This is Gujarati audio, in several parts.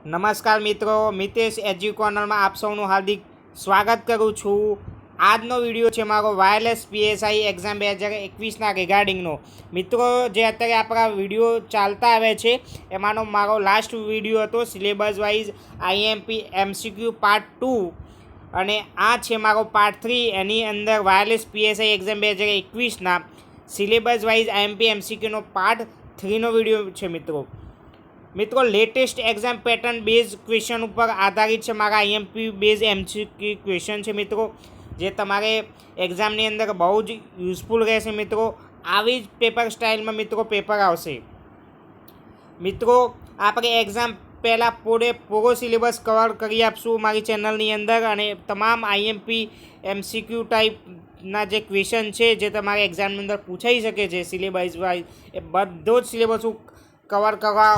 નમસ્કાર મિત્રો, મિતેશ એજ્યુકોર્નર માં આપ સૌનું હાર્દિક સ્વાગત કરું છું। આજનો વિડીયો છે મારો વાયરલેસ પીએસઆઈ એક્ઝામ 2021ના રિગાર્ડિંગનો। મિત્રો, જે અત્યારે આપણા વિડીયો ચાલતા આવે છે એમાંનો મારો લાસ્ટ વિડીયો હતો syllabus wise IMP MCQ part 2 અને આ છે મારો પાર્ટ 3। એની અંદર વાયરલેસ પીએસઆઈ એક્ઝામ 2021ના સિલેબસ વાઇઝ આઈએમપી એમસીક્યુનો પાર્ટ 3નો વિડીયો છે। મિત્રો latest exam pattern base question ઉપર આધારિત છે મારા આઈએમપી બેઝ એમસીક્યુ ક્વેશ્ચન છે મિત્રો, જે તમારે એક્ઝામની અંદર બહુ જ યુઝફુલ રહેશે મિત્રો। આવી જ પેપર સ્ટાઇલમાં મિત્રો પેપર આવશે। મિત્રો, આપણે એક્ઝામ પહેલાં પૂરો સિલેબસ કવર કરી આપશું મારી ચેનલની અંદર, અને તમામ આઈએમપી એમસીક્યુ ટાઈપના જે ક્વેશ્ચન છે જે તમારે એક્ઝામની અંદર પૂછાઈ શકે છે સિલેબસ વાઇઝ, એ બધો જ સિલેબસ હું કવર કરવા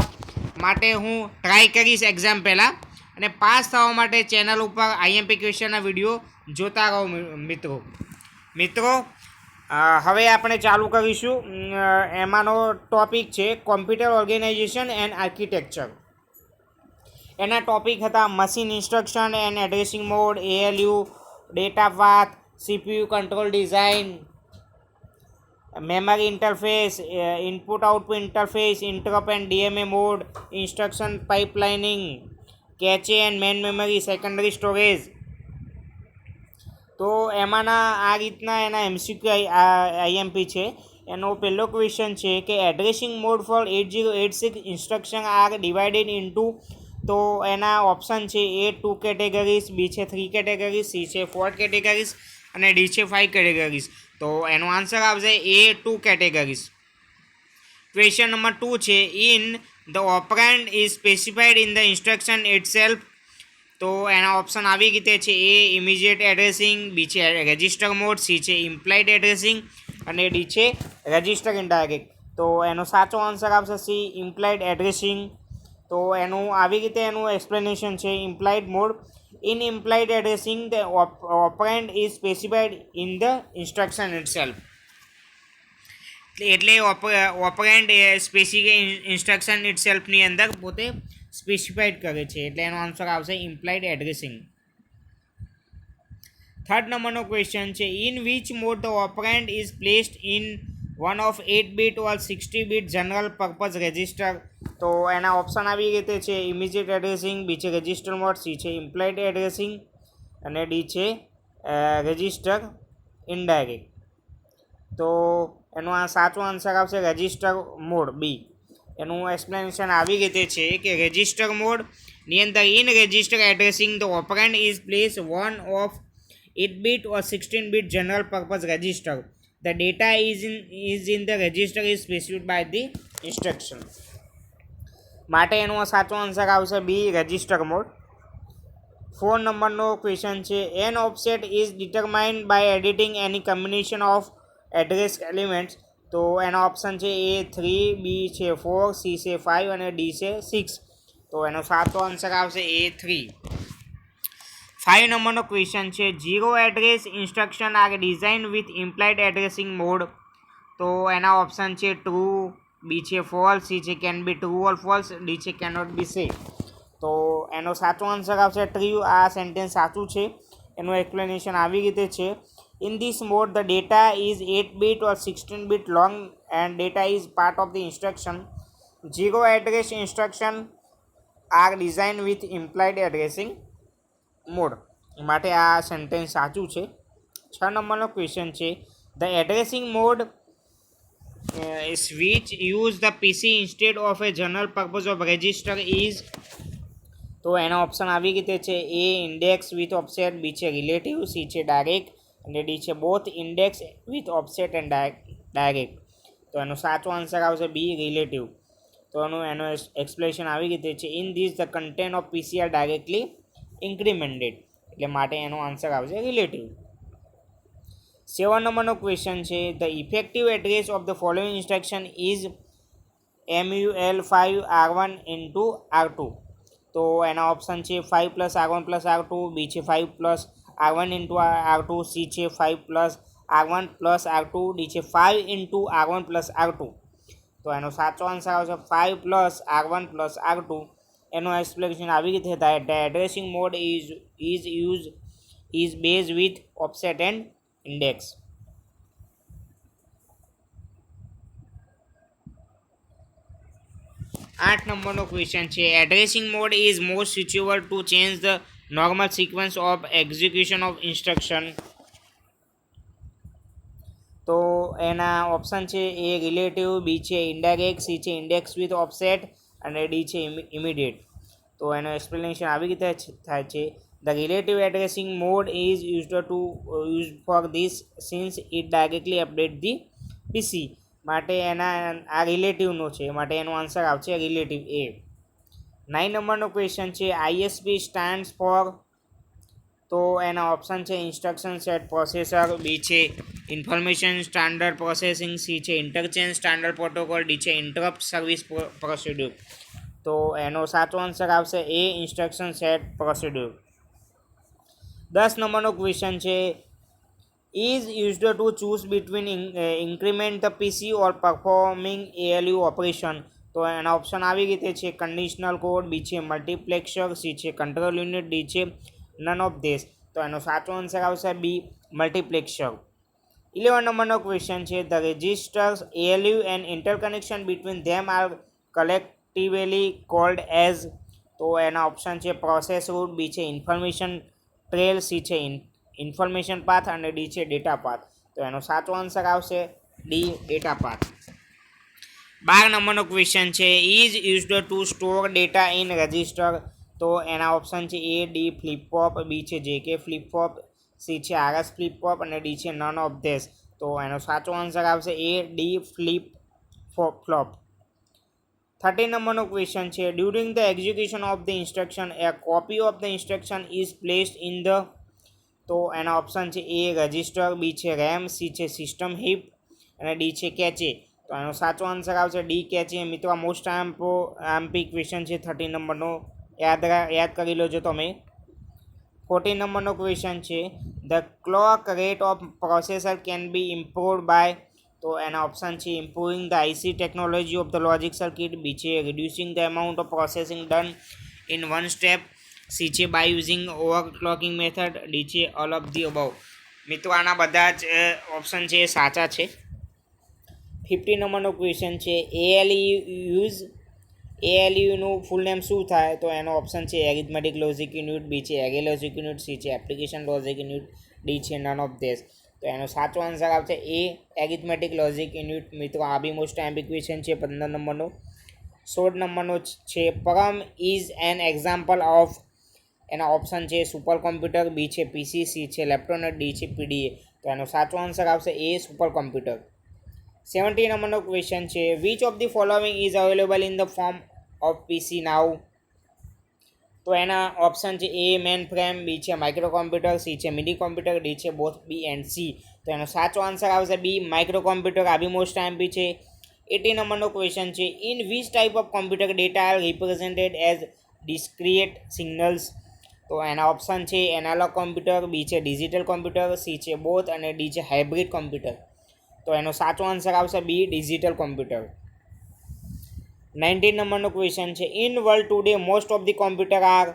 માટે હું ટ્રાય કરીશ એક્ઝામ પહેલાં, અને પાસ થવા માટે ચેનલ ઉપર આઈએમપી ક્વેશ્ચનના વિડીયો જોતા રહો મિત્રો। હવે આપણે ચાલુ કરીશું। એમાંનો ટૉપિક છે કોમ્પ્યુટર ઓર્ગેનાઇઝેશન એન્ડ આર્કિટેક્ચર। એના ટૉપિક હતા machine instruction and addressing mode, ALU, data path, CPU control design, memory interface, input output interface, interrupt and DMA mode, instruction pipelining, cache and main memory, secondary storage। તો એમાંના આ રીતના એના એમસીક્યુ આઈએમપી છે। એનો પહેલો ક્વેશ્ચન છે કે addressing mode for 8086 instruction are divided into, તો એના ઓપ્શન છે એ 2 કેટેગરીઝ, બી છે 3 કેટેગરીઝ, સી છે 4 કેટેગરીઝ અને ડી છે 5 કેટેગરીઝ। તો એનો આન્સર આવશે એ 2 કેટેગરીઝ। ક્વેશ્ચન નંબર 2 છે in the operand is specified in the instruction itself, તો એના ઓપ્શન આવી રીતે છે એ ઇમિડિયેટ એડ્રેસિંગ, બી છે રજિસ્ટર મોડ, સી છે ઇમ્પ્લાઇડ એડ્રેસિંગ અને ડી છે રજિસ્ટર ઇનડાયરેક્ટ। તો એનો સાચો આન્સર આવશે સી ઇમ્પ્લાઇડ એડ્રેસિંગ। તો એનું આવી રીતે એનું એક્સપ્લેનેશન છે implied mode. In implied addressing, the operand is specified in the instruction itself. એટલે ઓપરેન્ડ સ્પેસિફિક ઇન્સ્ટ્રક્શન ઇટસેલ્ફની અંદર પોતે સ્પેસિફાઈડ કરે છે, એટલે એનો આન્સર આવશે ઇમ્પ્લાઇડ એડ્રેસિંગ। થર્ડ નંબરનો ક્વેશ્ચન છે in which mode the operand is placed in one of 8 bit or 60 bit general purpose register, તો એના ઓપ્શન આવી રીતે છે ઇમિડિયેટ એડ્રેસિંગ, બી છે રજિસ્ટર મોડ, સી છે ઇમ્પ્લાઇડ એડ્રેસિંગ અને ડી છે રજિસ્ટર ઇનડાયરેક્ટ। તો એનો આ સાચો આન્સર આવશે રજિસ્ટર મોડ બી। એનું એક્સપ્લેનેશન આવી રીતે છે કે રજિસ્ટર મોડની અંદર in register addressing the operand is place one of 8 bit or 16 bit general purpose register, the data is in the register is specified by the instruction, માટે એનો સાચો આન્સર આવશે બી રજિસ્ટર મોડ। 4 નંબરનો ક્વેશ્ચન છે an offset is determined by editing any combination of address elements, તો એના ઓપ્શન છે એ 3, બી છે 4, સી છે 5 અને ડી છે 6। તો એનો સાચો આન્સર આવશે એ 3। 5 નંબરનો ક્વેશ્ચન છે zero address instruction are design with implied addressing mode, તો એના ઓપ્શન છે ટ્રુ, બી છે ફોલ્સ, સી છે can be true or false, D છે કેનોટ બી સે। તો એનો સાચો આન્સર આવશે ટ્રુ। આ સેન્ટેન્સ સાચું છે। એનું એક્સપ્લેનેશન આવી રીતે છે in this mode the data is 8 bit or 16 bit long and data is part of the instruction, zero address instruction are design with implied addressing mode, માટે આ સેન્ટેન્સ સાચું છે। 6 નંબરનો ક્વેશ્ચન છે the addressing mode which use the PC instead of a general purpose of register is, તો એના ઓપ્શન આવી રીતે છે એ ઇન્ડેક્સ વિથ ઓફસેટ, બી છે રિલેટિવ, સી છે ડાયરેક્ટ અને ડી છે both index with offset and direct. તો એનો સાચો આન્સર આવશે બી રિલેટિવ। તો એનો એક્સપ્લેનેશન આવી રીતે છે in this the content of PC are directly incremented, એટલે માટે એનો આન્સર આવશે રિલેટિવ। 7 નંબરનો ક્વેશ્ચન છે the effective address of the following instruction is MUL5 R1 into R2, તો એના ઓપ્શન છે 5 પ્લસ R1 પ્લસ R2, બી છે 5 plus R1 into R2, C છે 5 plus R1 plus R2, D છે 5 ઇન્ટુ R1 પ્લસ R2। તો એનો સાચો આન્સર આવશે 5 પ્લસ R1 પ્લસ R2। એનો એક્સપ્લેનેશન આવી રીતે થાય. The addressing mode is based with offset and index. 8 નંબરનો ક્વેશ્ચન છે. Addressing mode is most suitable to change the normal sequence of execution of instruction. તો એના ઓપ્શન છે એ રિલેટિવ, બી છે ઇનડાયરેક્ટ, સી છે ઇન્ડેક્સ વિથ ઓફસેટ અને ડી છે ઇમિડિયેટ. તો એનો એક્સપ્લેનેશન આવી રીતે થાય છે. The relative addressing mode is use for this since it directly update the PC. માટે એના આ રિલેટિવનો છે, માટે એનો આન્સર આવશે રિલેટિવ એ. 9 નંબરનો ક્વેશ્ચન છે. ISP stands for. તો એના ઓપ્શન છે ઇન્સ્ટ્રક્શન સેટ પ્રોસેસર, બી છે ઇન્ફોર્મેશન સ્ટાન્ડર્ડ પ્રોસેસિંગ, સી છે ઇન્ટરચેન્જ સ્ટાન્ડર્ડ પ્રોટોકોલ, ડી છે ઇન્ટરપ્ટ સર્વિસ પ્રોસિડ્યુર. તો એનો સાચો આન્સર આવશે એ ઇન્સ્ટ્રક્શન સેટ પ્રોસિડ્યુર. 10 નંબરનો ક્વેશ્ચન છે. Is used to choose between increment the PC or performing ALU operation. તો એના ઓપ્શન આવી રીતે છે કન્ડિશનલ કોડ, બી છે મલ્ટીપ્લેક્સર, સી છે કંટ્રોલ યુનિટ, ડી છે નન ઓફ ધીસ. તો એનો સાચો આન્સર આવશે બી મલ્ટીપ્લેક્સર. 11 નંબરનો ક્વેશ્ચન છે. The registers ALU and interconnection between them are collectively called as. તો એના ઓપ્શન છે પ્રોસેસ રૂટ, બી છે ઇન્ફોર્મેશન ટ્રેલ, સી છે ઇન્ફોર્મેશન પાથ અને ડી છે ડેટા પાથ. તો એનો સાચો આન્સર આવશે ડી ડેટા પાથ. 12 નંબરનો ક્વેશ્ચન છે. Is used to store data in register. તો એના ઓપ્શન છે એ ડી ફ્લિપ ફ્લોપ, બી છે જેકે ફ્લિપ ફ્લોપ, સી છે આરએસ ફ્લિપ ફ્લોપ અને ડી છે નન ઓફ ધીસ. તો એનો સાચો આન્સર આવશે એ ડી ફ્લિપ ફ્લોપ. 13 નંબરનો ક્વેશ્ચન છે. During the execution of the instruction A copy of the instruction is placed in the. તો એના ઓપ્શન છે એ રજિસ્ટર, બી છે રેમ, સી છે સિસ્ટમ હીપ અને ડી છે કેચે. તો એનો સાચો આન્સર આવશે ડી કેચે. મિત્રો મોસ્ટ એમપી ક્વેશ્ચન છે 13 નંબરનો, યાદ કરી લેજો તમે. 14 નંબરનો ક્વેશ્ચન છે. The clock rate of processor can be improved by. તો એના ઓપ્શન છે improving the IC technology of the logic circuit, B છે reducing the amount of processing done in one step, C છે by using overclocking method, D છે ઓલ ઓફ ધી અબવ. મિત્રો આના બધા જ ઓપ્શન છે એ સાચા છે. 50 નંબરનો ક્વેશ્ચન છે. એએલયુનું ફૂલ નેમ શું થાય? તો એનો ઓપ્શન છે એરિથમેટિક લોજિક યુનિટ, બી છે એરે લોજિક યુનિટ, સી છે એપ્લિકેશન લોજિક યુનિટ, ડી છે નન ઓફ ધીસ. તો એનો સાચો આન્સર આવશે એ એરિથમેટિક લોજિક યુનિટ. મિત્રો આ બી મોસ્ટ એમ્પી ક્વેશ્ચન છે 15 નંબરનો. 16 નંબરનો છે. પરમ ઇઝ એન એક્ઝામ્પલ ઓફ. એના ઓપ્શન છે સુપર કોમ્પ્યુટર, બી છે પીસી, સી છે લેપટોપ, ડી છે પીડીએ. તો એનો સાચો આન્સર આવશે એ સુપર કોમ્પ્યુટર. 17 નંબરનો ક્વેશ્ચન છે. Which of the following is available in the form of PC now. તો એના ઓપ્શન છે એ મેન ફ્રેમ, બી છે માઇક્રો કોમ્પ્યુટર, સી છે મિની કોમ્પ્યુટર, ડી છે બોથ બી એન્ડ સી. તો એનો સાચો આન્સર આવશે બી માઇક્રો કોમ્પ્યુટર. આ બી મોસ્ટ એમપી છે. 18 નંબરનો ક્વેશ્ચન છે. In which type of computer data are represented as discrete signals. તો એના ઓપ્શન છે એનાલોગ કોમ્પ્યુટર, બી છે ડિજિટલ કોમ્પ્યુટર, સી છે બોથ અને ડી છે હાઇબ્રિડ કોમ્પ્યુટર. તો એનો સાચો આન્સર આવશે બી ડિજિટલ કોમ્પ્યુટર. 19 નંબરનો ક્વેશ્ચન છે. In world today most of the computer are.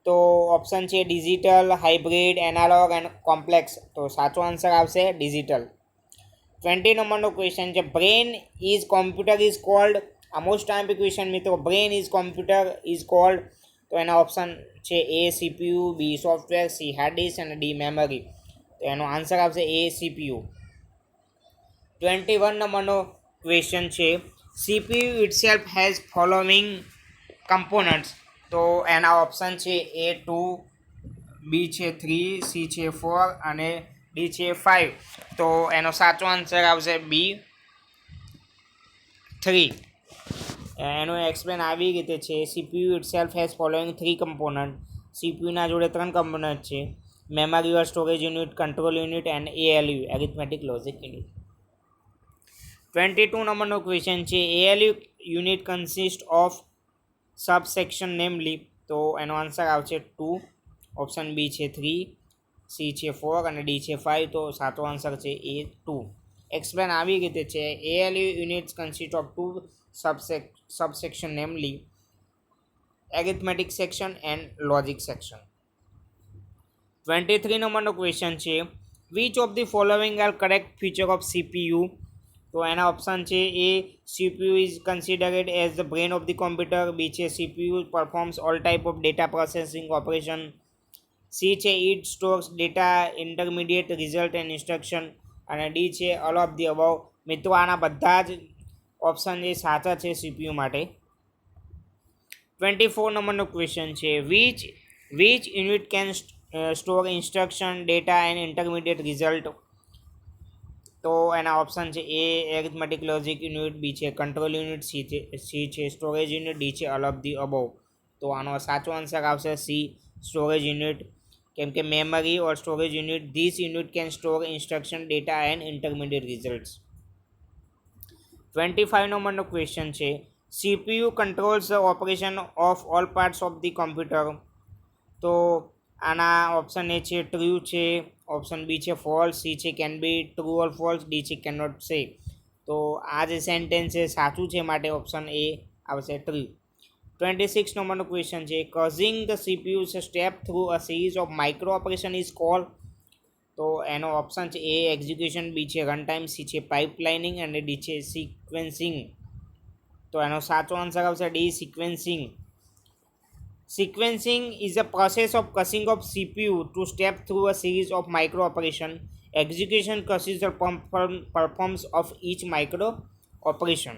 તો ઓપ્શન છે digital, hybrid, analog and complex. તો સાચો આન્સર આવશે ડિજિટલ. 20 નંબરનો ક્વેશ્ચન છે. Brain is computer is called. આ મોસ્ટ એમ્પી ક્વેશ્ચન મિત્રો. Brain is computer is called. તો એના ઓપ્શન છે A CPU, B software, C hard disk અને ડી મેમરી. તો એનો આન્સર આવશે એ સીપીયુ. 21 નંબરનો ક્વેશ્ચન છે. CPU itself has following components. તો એના ઓપ્શન છે એ 2, બી છે 3, સી છે 4 અને ડી છે 5. તો એનો સાચો આન્સર આવશે બી 3. એનું એક્સપ્લેન આવી રીતે છે. CPU itself has following 3 component. સીપીયુના જોડે 3 કમ્પોનન્ટ છે. Memory or storage unit, control unit and ALU arithmetic logic unit. 22 નંબરનો ક્વેશ્ચન છે. ALU unit consist of subsection namely. તો એનો આન્સર આવશે 2. ઓપ્શન બી છે 3, સી છે 4 અને ડી છે 5. તો સાચો આન્સર છે એ 2. એક્સપ્લેન આવી રીતે છે. ALU units consist of 2 subsection namely arithmetic section and logic section. 23 નંબરનો ક્વેશ્ચન છે which of the following are correct feature of CPU. તો એના ઓપ્શન છે A CPU is considered as the brain of the computer. B છે CPU performs all type of data processing operation. C છે it stores data intermediate result and instruction. અને ડી છે ઓલ ઓફ ધી અબાઉ. મિત્રો આના બધા જ ઓપ્શન જે સાચા છે સીપીયુ માટે. 24 નંબરનો ક્વેશ્ચન છે which unit can store instruction data and intermediate result. તો એના ઓપ્શન છે એ એરિથમેટિક લોજિક યુનિટ. બી છે કંટ્રોલ યુનિટ. સી છે સ્ટોરેજ યુનિટ. ડી છે ઓલ ઓફ ધી અબાઉ. તો આનો સાચો આન્સર આવશે સી સ્ટોરેજ યુનિટ. કેમ કે memory or storage unit this unit can store instruction data and intermediate results. 25 નંબરનો ક્વેશ્ચન છે CPU controls the operation of all parts of the computer. તો આના ઓપ્શન એ છે ટ્રુ છે, ઓપ્શન બી છે ફોલ્સ, સી છે can be true or false, D છે કેન નોટ સે. તો આ જે સેન્ટેન્સ છે સાચું છે માટે ઓપ્શન એ આવશે ટ્રુ. 26 નંબરનો ક્વેશ્ચન છે causing the CPU's step through a series of micro operation is called. તો એનો ઓપ્શન છે એ એક્ઝિક્યુશન, બી છે રન ટાઈમ, સી છે પાઇપલાઇનિંગ અને ડી છે સિક્વેન્સિંગ. તો એનો સાચો આન્સર આવશે D સિક્વેન્સિંગ. Sequencing is a process of causing of CPU to step through a series of micro operation. Execution causes the performance of each micro operation.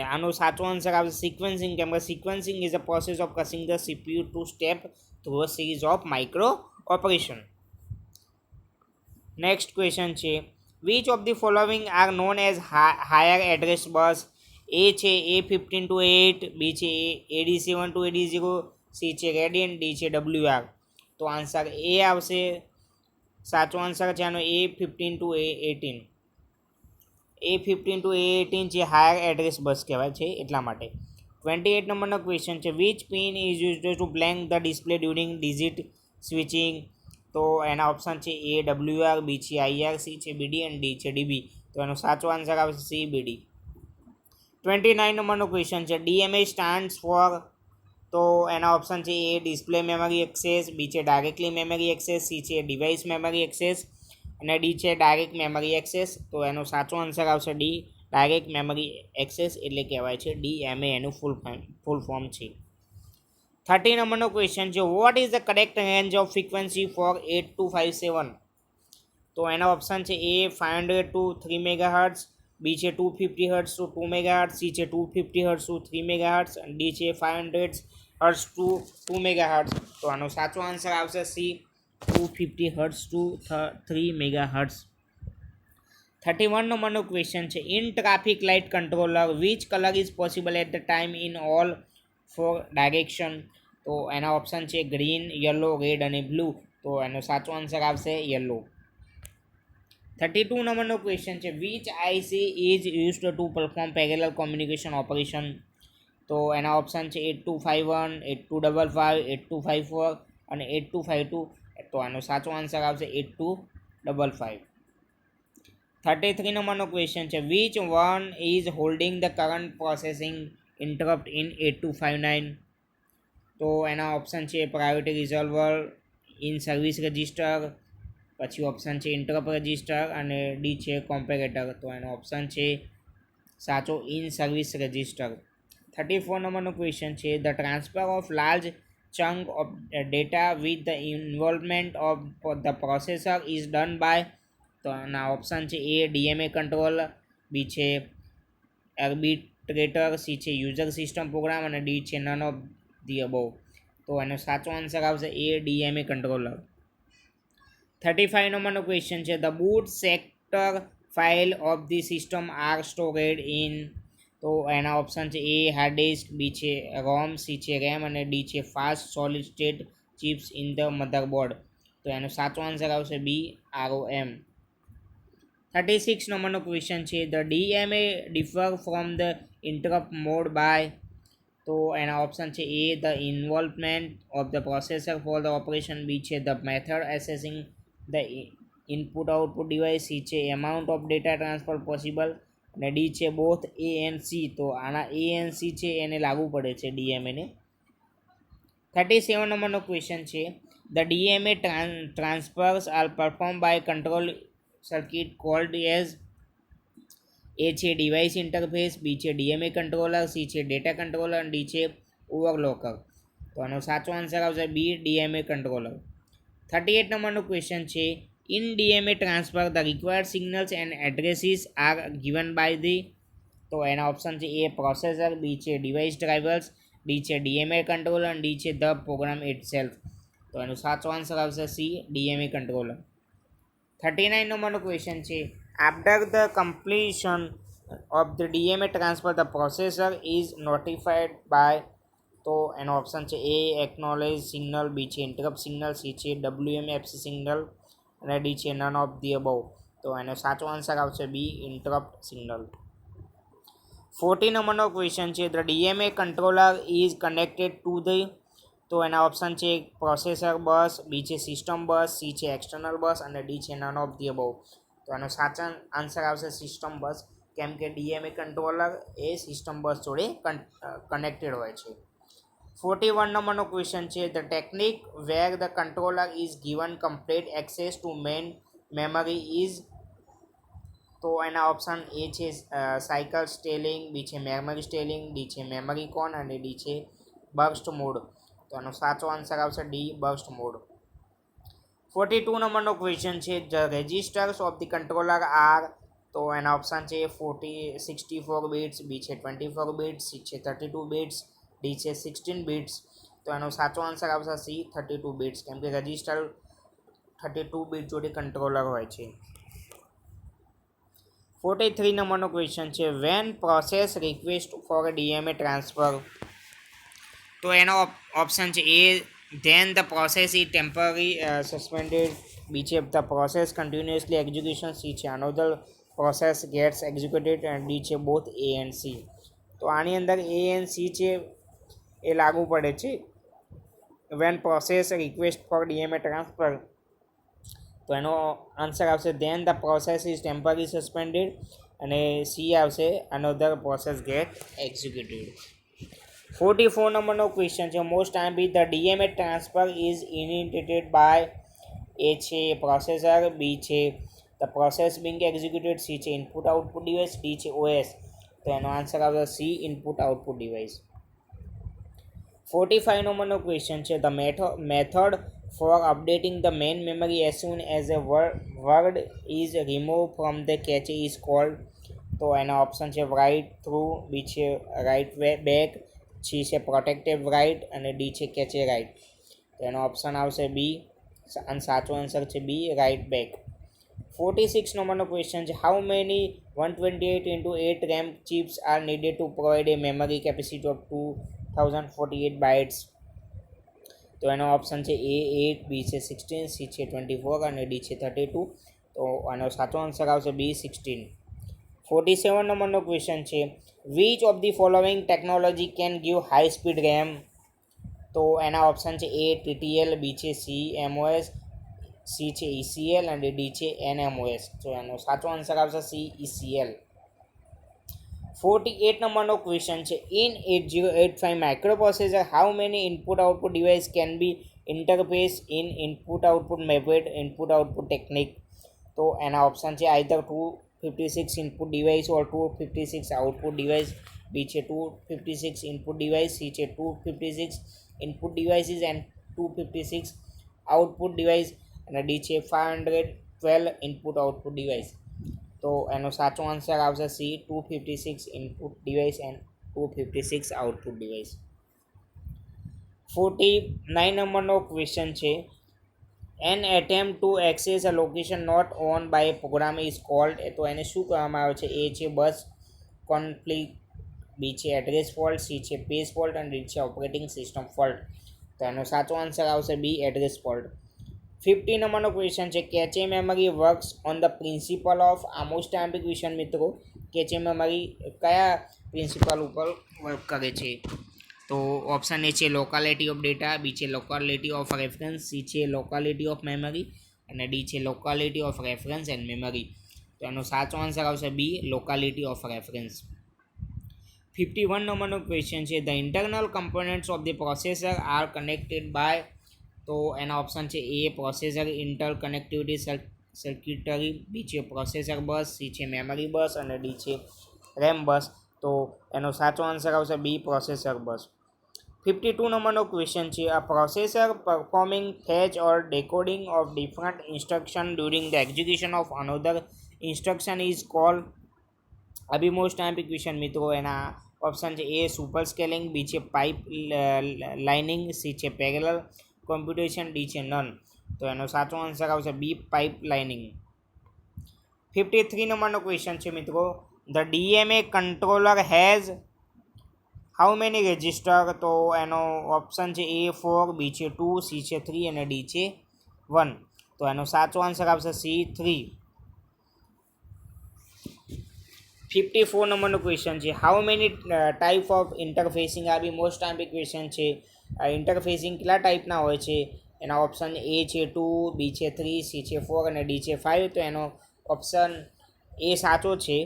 આનો સાચો આન્સર આવશે સિક્વેન્સિંગ, કેમ કે sequencing is a process of causing the CPU to step through a series of micro operation. Next question છે which of the following are known as higher address bus. A છે A1528, બી છે AD7 to AD0, સી છે રેડિયન્ટ, ડી છે WR. તો આન્સર એ આવશે. સાચો આન્સર છે આનો A15 to A18. A15 to A18 જે હાયર એડ્રેસ બસ કહેવાય છે એટલા માટે. 28 નંબરનો ક્વેશ્ચન છે which pin is used to blank the display during digit switching. તો એના ઓપ્શન છે એ WR, બી છે IR, સી છે BD અને ડી છે DB. તો એનો સાચો આન્સર આવશે સી BD. 29 નંબરનો ક્વેશ્ચન છે DMA સ્ટાન્ડ્સ ફોર. તો એના ઓપ્શન છે એ ડિસ્પ્લે મેમરી એક્સેસ, બી છે ડાયરેક્ટલી મેમરી એક્સેસ, સી છે ડિવાઇસ મેમરી એક્સેસ અને ડી છે ડાયરેક્ટ મેમરી એક્સેસ. તો એનો સાચો આન્સર આવશે ડી ડાયરેક્ટ મેમરી એક્સેસ એટલે કહેવાય છે DMA એનું ફૂલ ફોર્મ છે. 30 નંબરનો ક્વેશ્ચન છે what is the correct range of frequency for 8257. તો એના ઓપ્શન છે એ 500 to 3 મેગાહર્ટ્ઝ, બી છે 250 હર્ટ્ઝ ટુ 2 મેગાહર્ટ્ઝ, સી છે 250 હર્ટ્ઝ ટુ 3 મેગાહર્ટ્ઝ અને ડી છે 500 હર્ટ્ઝ ટુ 2 મેગાહર્ટ્ઝ. તો આનો સાચો આન્સર આવશે સી 250 હર્ટ્ઝ ટુ 3 મેગાહર્ટ્ઝ. 31 નંબરનો ક્વેશ્ચન છે in traffic light controller which colour is possible at the time in all four direction. તો એના ઓપ્શન છે ગ્રીન, યલો, રેડ અને બ્લુ. તો એનો સાચો આન્સર આવશે યલો. 32 નંબરનો ક્વેશ્ચન છે which IC is used to perform parallel communication operation. તો એના ઓપ્શન છે 8251, 8255, 8254 અને 8252. તો આનો સાચો આન્સર આવશે 8255. 33 નંબરનો ક્વેશ્ચન છે which one is holding the current processing interrupt in 8259. તો એના ઓપ્શન છે priority resolver, in service register, પછી ઓપ્શન છે ઇન્ટરપ્ટ રજિસ્ટર અને ડી છે કોમ્પેરેટર. તો એનો ઓપ્શન છે સાચો ઇન સર્વિસ રજિસ્ટર. 34 નંબરનો ક્વેશ્ચન છે the transfer of large chunk of data with the involvement of the processor is done by. તો એના ઓપ્શન છે એ DMA કંટ્રોલ, બી છે આર્બિટ્રેટર, સી છે યુઝર સિસ્ટમ પ્રોગ્રામ અને ડી છે નન ઓફ ધી અબોવ. તો એનો સાચો આન્સર આવશે એ DMA કંટ્રોલર. 35 નંબરનો ક્વેશ્ચન છે the boot sector file of the system are stored in. તો એના ઓપ્શન છે એ હાર્ડ ડિસ્ક, બી છે રોમ, સી છે રેમ અને ડી છે fast solid state chips in the motherboard. તો એનો સાચો આન્સર આવશે બી ROM. 36 નંબરનો ક્વેશ્ચન છે the DMA differ from the interrupt mode by. તો એના ઓપ્શન છે A the involvement of the processor for the operation, B છે the method accessing the input output device, C છે amount of data transfer possible અને ડી છે બોથ એ એન્ડ સી, તો આના એ એન્ડ સી છે એને લાગુ પડે છે ડીએમએને. 37 નંબરનો ક્વેશ્ચન છે the DMA transfers are perform by control circuit called as. A છે ડિવાઇસ ઇન્ટરફેસ, બી છે ડીએમએ કંટ્રોલર, સી છે ડેટા કંટ્રોલર અને ડી છે ઓવરલોકર. તો આનો સાચો આન્સર આવશે બી ડીએમએ કંટ્રોલર. 38 નંબરનો ક્વેશ્ચન છે in DMA transfer the required signals and addresses are given by the. તો એના ઓપ્શન છે એ પ્રોસેસર, બી છે ડિવાઇસ ડ્રાઈવર્સ, ડી છે ડીએમએ કંટ્રોલર અને ડી છે ધ પ્રોગ્રામ ઇટસેલ્ફ. તો એનો સાચો આન્સર આવશે સી ડીએમએ કંટ્રોલર. 39 નંબરનો ક્વેશ્ચન છે after the completion of the DMA transfer the processor is notified by. તો એનો ઓપ્શન છે એ એકનોલેજ સિગ્નલ, બી છે ઇન્ટરપ્ટ સિગ્નલ, સી છે ડબ્લ્યુએમએફસી સિગ્નલ અને ડી છે નન ઓફ ધી અબવ. તો એનો સાચો આન્સર આવશે બી ઇન્ટરપ્ટ સિગ્નલ. 40 નંબરનો ક્વેશ્ચન છે the DMA controller is connected to the. તો એના ઓપ્શન છે પ્રોસેસર બસ, બી છે સિસ્ટમ બસ, સી છે એક્સટર્નલ બસ અને ડી છે નન ઓફ ધી અબવ. તો એનો સાચો આન્સર આવશે સિસ્ટમ બસ, કેમ કે ડીએમએ કંટ્રોલર એ સિસ્ટમ બસ જોડે કનેક્ટેડ હોય છે. 41 નંબરનો ક્વેશ્ચન છે the technique where the controller is given complete access to main memory is. તો એના ઓપ્શન એ છે સાયકલ સ્ટેલિંગ, બી છે મેમરી સ્ટેલિંગ, ડી છે મેમરી કોન અને ડી છે બર્સ્ટ મોડ. તો એનો સાચો આન્સર આવશે ડી બર્સ્ટ મોડ. 42 નંબરનો ક્વેશ્ચન છે the registers of the controller are. તો એના ઓપ્શન છે 64 બિટ્સ, બી છે 24 બિટ્સ, સી છે 32 બિટ્સ, ડી છે 16 બિટ્સ. તો એનો સાચો આન્સર આવશે સી 32 બિટ્સ, કેમ કે રજિસ્ટર 32 બીટ જોડે કંટ્રોલર હોય છે. 43 નંબરનો ક્વેશ્ચન છે when process request for DMA transfer. તો એનો ઓપ્શન છે A then the process is temporary suspended, B છે the process continuously execution, C છે અનોધર પ્રોસેસ ગેટ્સ એક્ઝિક્યુટેડ અને ડી છે બોથ એ એન્ડ સી. તો આની અંદર એ એન્ડ સી છે એ લાગુ પડે છે when process request for DMA transfer. તો એનો આન્સર આવશે then the process is temporary suspended અને સી આવશે અનોધર પ્રોસેસ ગેટ એક્ઝિક્યુટેડ. 44 નંબરનો ક્વેશ્ચન છે most time B the DMA transfer is initiated by. A છે પ્રોસેસર, બી છે the process being executed, C છે ઇનપુટ આઉટપુટ ડિવાઇસ, ડી છે ઓએસ. તો એનો આન્સર આવશે સી ઇનપુટ આઉટપુટ ડિવાઇસ. 45 નંબરનો ક્વેશ્ચન છે the method for updating the main memory as soon as a word is remove from the cache is called. તો એના ઓપ્શન છે રાઇટ થ્રુ, બી છે રાઇટ બેક, સી છે પ્રોટેક્ટિવ રાઇટ અને ડી છે કેચે રાઇટ. તો એનો ઓપ્શન આવશે બી અને સાચો આન્સર છે બી રાઇટ બેક. 46 નંબરનો ક્વેશ્ચન છે how many 128x8 RAM chips are needed to provide a memory capacity of 2048 bytes. તો એનો ઓપ્શન છે એ 8, બી છે 16, સી છે 24 અને ડી છે 32. તો આનો સાચો આન્સર આવશે બી 16. 47 નંબરનો ક્વેશ્ચન છે which of the following technology can give high speed RAM. તો એના ઓપ્શન છે એ ટીટીએલ, બી છે CMOS, સી છે ECL અને ડી છે NMOS. તો એનો સાચો આન્સર આવશે સી ECL. 48 નંબરનો ક્વેશ્ચન છે in 8085 microprocessor how many input output device can be interface in input output method input output technique. તો એના ઓપ્શન છે આઈધર 256 ઇનપુટ ડિવાઇસ ઓર 256 આઉટપુટ ડિવાઇસ, બી છે 256 ઇનપુટ ડિવાઇસ, સી છે 256 input devices and 256 output device અને ડી છે 512 ઇનપુટ આઉટપુટ ડિવાઇસ. તો એનો સાચો આન્સર આવશે C 256 input device and 256 output device. 49 નંબરનો ક્વેશ્ચન છે an attempt to access a location not owned by program is called. તો એને શું કહેવામાં આવે છે એ છે બસ કોન્ફ્લિક્ટ, બી છે એડ્રેસ ફોલ્ટ, સી છે પેજ ફોલ્ટ અને ડી છે ઓપરેટિંગ સિસ્ટમ ફોલ્ટ. તો એનો સાચો આન્સર આવશે બી એડ્રેસ ફોલ્ટ. 50 નંબરનો ક્વેશ્ચન છે cache memory works on the principle of. આ મોસ્ટ ટાઈમ ક્વેશ્ચન મિત્રો, કેચે મેમરી કયા પ્રિન્સિપલ ઉપર વર્ક કરે છે. તો ઓપ્શન એ છે લોકાલિટી ઓફ ડેટા, બી છે લોકાલિટી ઓફ રેફરન્સ, સી છે લોકાલિટી ઓફ મેમરી અને ડી છે locality of reference and memory. તો એનો સાચો આન્સર આવશે બી, લોકાલિટી ઓફ રેફરન્સ. 51 નંબરનો ક્વેશ્ચન છે, the internal components of the processor are connected by, તો એના ઓપ્શન છે A processor inter connectivity circuitry, B છે પ્રોસેસર બસ, સી છે મેમરી બસ અને ડી છે રેમ બસ. તો એનો સાચો આન્સર આવશે બી, પ્રોસેસર બસ. 52 નંબરનો ક્વેશ્ચન છે, a processor performing fetch or decoding of different instruction during the execution of another instruction is called. આ બી મોસ્ટ ટાઈમ્પિક ક્વેશ્ચન મિત્રો. એના ઓપ્શન છે એ સુપર સ્કેલિંગ, બી છે પાઇપ લાઇનિંગ, સી છે પેરેલલ કોમ્પ્યુટેશન, ડી છે નન. તો એનો સાચો આન્સર આવશે બી, પાઇપ લાઇનિંગ. 53 નંબરનો ક્વેશ્ચન છે મિત્રો, the DMA controller has how many register. તો એનો ઓપ્શન છે એ 4, બી છે 2, સી છે 3 અને ડી છે 1. તો એનો સાચો આન્સર આવશે સી, 3. 54 નંબરનો ક્વેશ્ચન છે, how many type of interfacing. આ બી મોસ્ટ ટાઈમ્પિક ક્વેશ્ચન છે. ઇન્ટરફેસિંગ કેટલા ટાઈપના હોય છે? એના ઓપ્શન એ છે 2, બી છે 3, સી છે 4 અને ડી છે 5. તો એનો ઓપ્શન એ સાચો છે.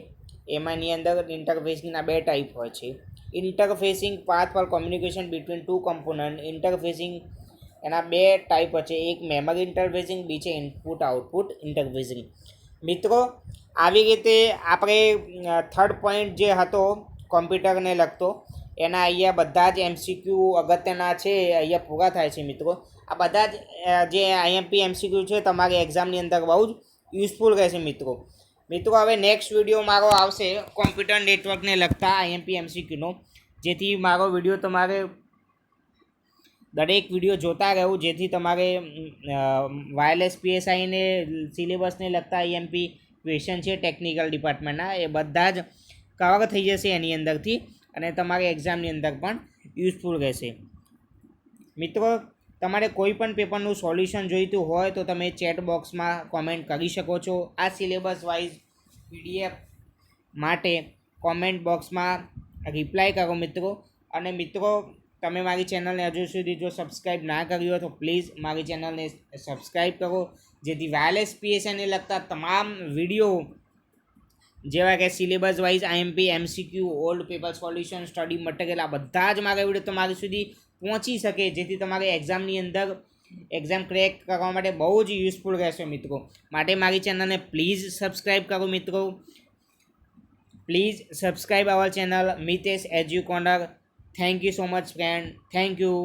એમાંની અંદર ઇન્ટરફેસિંગના 2 ટાઈપ હોય છે. Interfacing path for communication between two component. Interfacing એના 2 ટાઈપ હોય છે, એક મેમરી ઇન્ટરફેસિંગ, બી છે ઇનપુટ આઉટપુટ ઇન્ટરફેસિંગ. મિત્રો આવી રીતે આપણે થર્ડ પોઈન્ટ જે હતો કોમ્પ્યુટરને લગતો, એના અહીંયા બધા જ એમસીક્યુ અગત્યના છે અહીંયા પૂરા થાય છે મિત્રો. આ બધા જ જે આઈએમપી એમસીક્યુ છે તમારી એક્ઝામની અંદર બહુ જ યુઝફુલ રહેશે મિત્રો. હવે નેક્સ્ટ વિડીયો મારો આવશે કોમ્પ્યુટર નેટવર્કને લગતા આઈએમપી એમસીક્યુનો, જેથી મારો વિડીયો તમારે દરેક વિડીયો જોતા રહેવું, જેથી તમારે વાયરલેસ પીએસઆઈને સિલેબસને લગતા આઈએમપી ક્વેશ્ચન છે ટેકનિકલ ડિપાર્ટમેન્ટના, એ બધા જ કવર થઈ જશે એની અંદરથી અને તમારી એક્ઝામની અંદર પણ યુઝફુલ રહેશે. મિત્રો તમારે કોઈ પણ પેપરનું સોલ્યુશન જોઈતું હોય તો તમે ચેટ બોક્સમાં કોમેન્ટ કરી શકો છો. આ સિલેબસ વાઇઝ પીડીએફ માટે કોમેન્ટ બોક્સમાં રિપ્લાય કરો મિત્રો. અને મિત્રો તમે મારી ચેનલને હજુ સુધી જો સબસ્ક્રાઈબ ના કરી હોય તો પ્લીઝ મારી ચેનલને સબસ્ક્રાઈબ કરો, જેથી વાયરલેસ પીએસઆઈને લગતા તમામ વિડીયો જેવા કે syllabus wise IMP MCQ, old paper solution, study material, આ બધા જ મારા વિડીયો તમારી સુધી પહોંચી શકે, જેથી તમારે એક્ઝામની અંદર એક્ઝામ ક્રેક કરવા માટે બહુ જ યુઝફુલ રહેશે મિત્રો. માટે મારી ચેનલને પ્લીઝ સબસ્ક્રાઈબ કરો મિત્રો. Please subscribe our channel Mitesh edu corner. Thank you so much friend. Thank you.